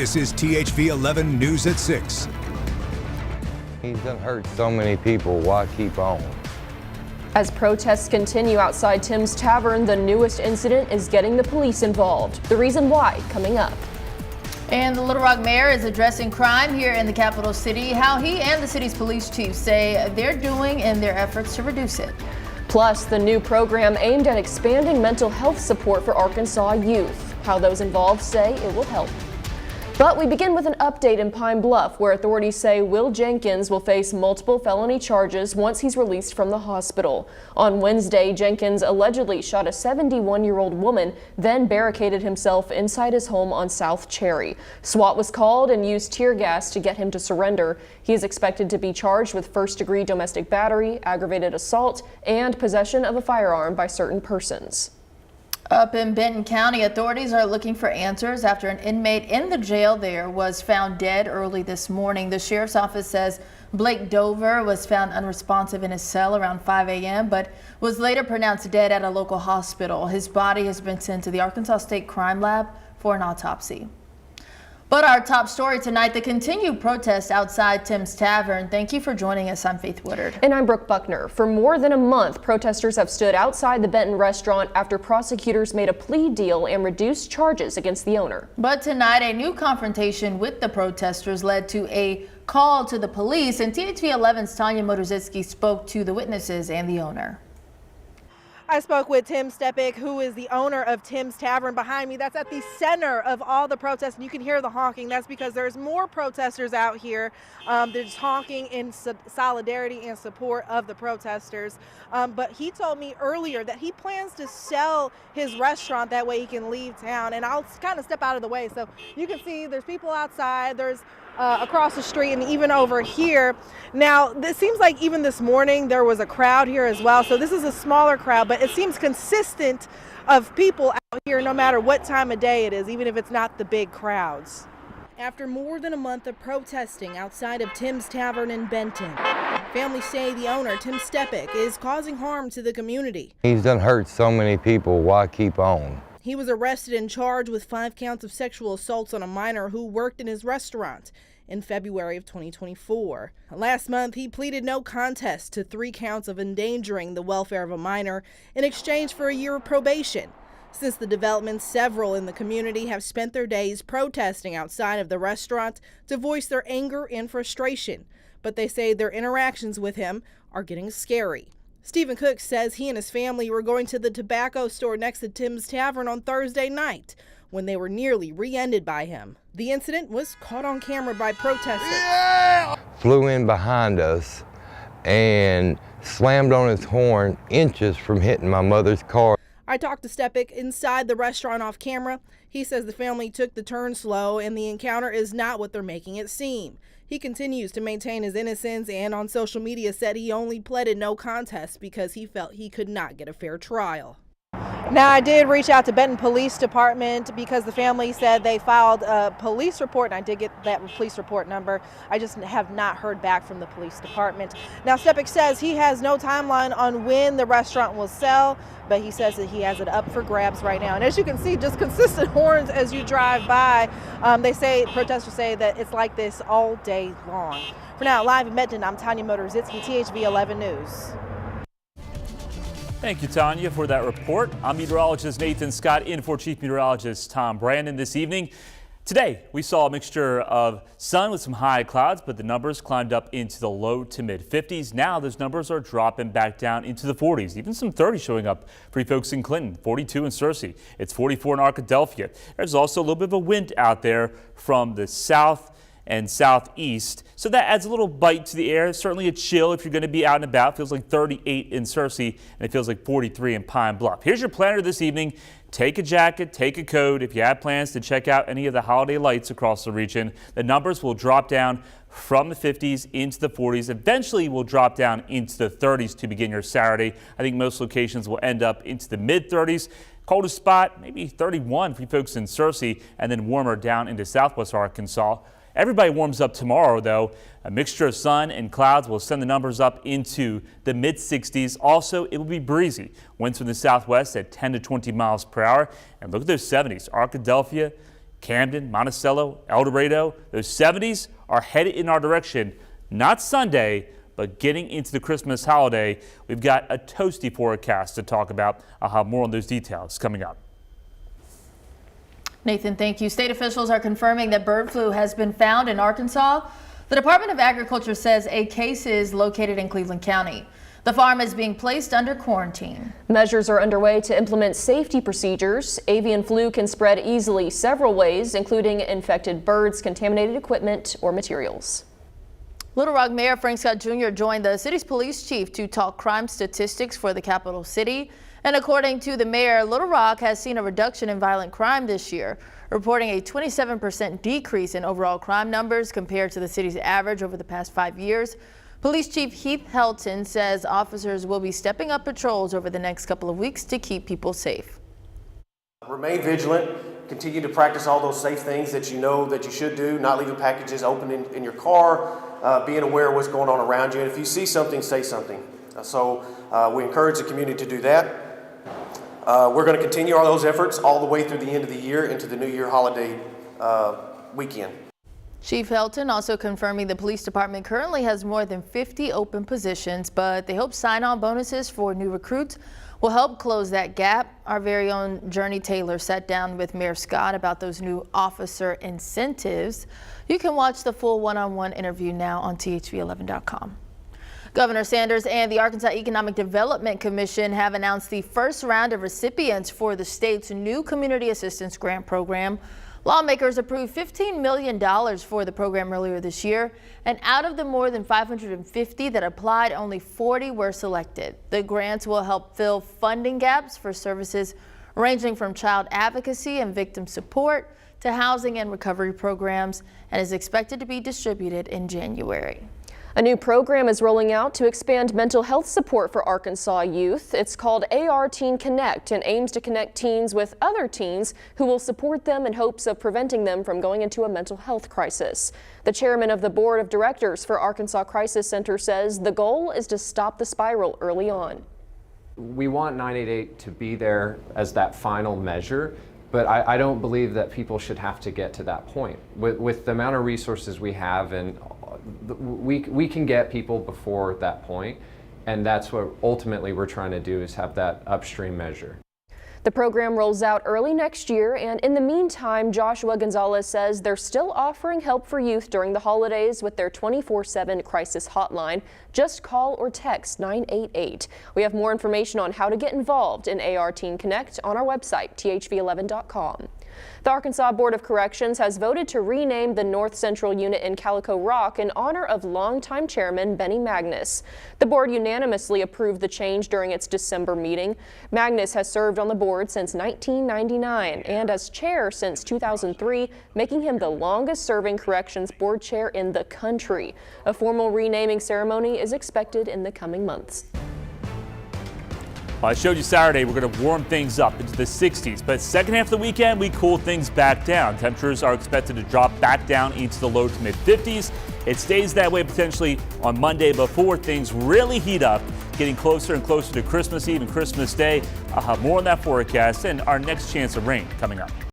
This is THV 11 News at 6. He's done hurt so many people. Why keep on? As protests continue outside Tim's Tavern, the newest incident is getting the police involved. The reason why, coming up. And the Little Rock mayor is addressing crime here in the capital city, how he and the city's police chief say they're doing in their efforts to reduce it. Plus, the new program aimed at expanding mental health support for Arkansas youth. How those involved say it will help. But we begin with an update in Pine Bluff, where authorities say Will Jenkins will face multiple felony charges once he's released from the hospital. On Wednesday, Jenkins allegedly shot a 71-year-old woman, then barricaded himself inside his home on South Cherry. SWAT was called and used tear gas to get him to surrender. He is expected to be charged with first-degree domestic battery, aggravated assault, and possession of a firearm by certain persons. Up in Benton County, authorities are looking for answers after an inmate in the jail there was found dead early this morning. The sheriff's office says Blake Dover was found unresponsive in his cell around 5 a.m. but was later pronounced dead at a local hospital. His body has been sent to the Arkansas State Crime Lab for an autopsy. But our top story tonight, the continued protest outside Tim's Tavern. Thank you for joining us. I'm Faith Woodard. And I'm Brooke Buckner. For more than a month, protesters have stood outside the Benton restaurant after prosecutors made a plea deal and reduced charges against the owner. But tonight, a new confrontation with the protesters led to a call to the police, and THV 11's Tanya Motorzycki spoke to the witnesses and the owner. I spoke with Tim Stepik, who is the owner of Tim's Tavern behind me. That's at the center of all the protests, and you can hear the honking. That's because there's more protesters out here. They're just honking in solidarity and support of the protesters. But he told me earlier that he plans to sell his restaurant. That way he can leave town. And I'll kind of step out of the way. So you can see there's people outside. There's across the street and even over here. Now, it seems like even this morning there was a crowd here as well. So this is a smaller crowd, but it seems consistent of people out here no matter what time of day it is, even if it's not the big crowds. After more than a month of protesting outside of Tim's Tavern in Benton, families say the owner, Tim Stepik, is causing harm to the community. He's done hurt so many people. Why keep on? He was arrested and charged with 5 counts of sexual assaults on a minor who worked in his restaurant in February of 2024. Last month, he pleaded no contest to 3 counts of endangering the welfare of a minor in exchange for a year of probation. Since the development, several in the community have spent their days protesting outside of the restaurant to voice their anger and frustration. But they say their interactions with him are getting scary. Stephen Cook says he and his family were going to the tobacco store next to Tim's Tavern on Thursday night when they were nearly rear-ended by him. The incident was caught on camera by protesters. Yeah! Flew in behind us and slammed on his horn inches from hitting my mother's car. I talked to Stepik inside the restaurant off camera. He says the family took the turn slow and the encounter is not what they're making it seem. He continues to maintain his innocence and on social media said he only pleaded no contest because he felt he could not get a fair trial. Now, I did reach out to Benton Police Department because the family said they filed a police report, and I did get that police report number. I just have not heard back from the police department. Now, Stepik says he has no timeline on when the restaurant will sell, but he says that he has it up for grabs right now. And as you can see, just consistent horns as you drive by. Protesters say that it's like this all day long. For now, live in Benton, I'm Tanya Motorzycki, THV 11 News. Thank you, Tanya, for that report. I'm meteorologist Nathan Scott in for Chief Meteorologist Tom Brandon this evening. Today, we saw a mixture of sun with some high clouds, but the numbers climbed up into the low to mid 50s. Now those numbers are dropping back down into the 40s, even some 30s showing up for you folks in Clinton, 42 in Searcy. It's 44 in Arkadelphia. There's also a little bit of a wind out there from the south and southeast, so that adds a little bite to the air. Certainly a chill if you're going to be out and about. It feels like 38 in Searcy and it feels like 43 in Pine Bluff. Here's your planner this evening. Take a jacket, take a coat. If you have plans to check out any of the holiday lights across the region, the numbers will drop down from the 50s into the 40s. Eventually will drop down into the 30s to begin your Saturday. I think most locations will end up into the mid 30s. Coldest spot, maybe 31 for you folks in Searcy, and then warmer down into southwest Arkansas. Everybody warms up tomorrow, though. A mixture of sun and clouds will send the numbers up into the mid 60s. Also, it will be breezy. Winds from the southwest at 10 to 20 miles per hour. And look at those 70s. Arkadelphia, Camden, Monticello, El Dorado, those 70s are headed in our direction. Not Sunday, but getting into the Christmas holiday. We've got a toasty forecast to talk about. I'll have more on those details coming up. Nathan, thank you. State officials are confirming that bird flu has been found in Arkansas. The Department of Agriculture says a case is located in Cleveland County. The farm is being placed under quarantine. Measures are underway to implement safety procedures. Avian flu can spread easily several ways, including infected birds, contaminated equipment, or materials. Little Rock Mayor Frank Scott Jr. joined the city's police chief to talk crime statistics for the capital city. And according to the mayor, Little Rock has seen a reduction in violent crime this year, reporting a 27% decrease in overall crime numbers compared to the city's average over the past 5 years. Police Chief Heath Helton says officers will be stepping up patrols over the next couple of weeks to keep people safe. Remain vigilant, continue to practice all those safe things that you know that you should do, not leaving packages open in your car, being aware of what's going on around you, and if you see something, say something. So we encourage the community to do that. We're going to continue all those efforts all the way through the end of the year into the New Year holiday weekend. Chief Helton also confirming the police department currently has more than 50 open positions, but they hope sign-on bonuses for new recruits will help close that gap. Our very own Journey Taylor sat down with Mayor Scott about those new officer incentives. You can watch the full one-on-one interview now on THV11.com. Governor Sanders and the Arkansas Economic Development Commission have announced the first round of recipients for the state's new Community Assistance Grant Program. Lawmakers approved $15 million for the program earlier this year, and out of the more than 550 that applied, only 40 were selected. The grants will help fill funding gaps for services ranging from child advocacy and victim support to housing and recovery programs, and is expected to be distributed in January. A new program is rolling out to expand mental health support for Arkansas youth. It's called AR Teen Connect and aims to connect teens with other teens who will support them in hopes of preventing them from going into a mental health crisis. The chairman of the board of directors for Arkansas Crisis Center says the goal is to stop the spiral early on. We want 988 to be there as that final measure, but I don't believe that people should have to get to that point. With the amount of resources we have, and we can get people before that point, and that's what ultimately we're trying to do, is have that upstream measure. The program rolls out early next year, and in the meantime, Joshua Gonzalez says they're still offering help for youth during the holidays with their 24/7 crisis hotline. Just call or text 988. We have more information on how to get involved in AR Teen Connect on our website, THV11.com. The Arkansas Board of Corrections has voted to rename the North Central Unit in Calico Rock in honor of longtime chairman Benny Magnus. The board unanimously approved the change during its December meeting. Magnus has served on the board since 1999 and as chair since 2003, making him the longest-serving corrections board chair in the country. A formal renaming ceremony is expected in the coming months. Well, I showed you Saturday we're going to warm things up into the 60s, but second half of the weekend we cool things back down. Temperatures are expected to drop back down into the low to mid 50s. It stays that way potentially on Monday before things really heat up, getting closer and closer to Christmas Eve and Christmas Day. I'll have more on that forecast and our next chance of rain coming up.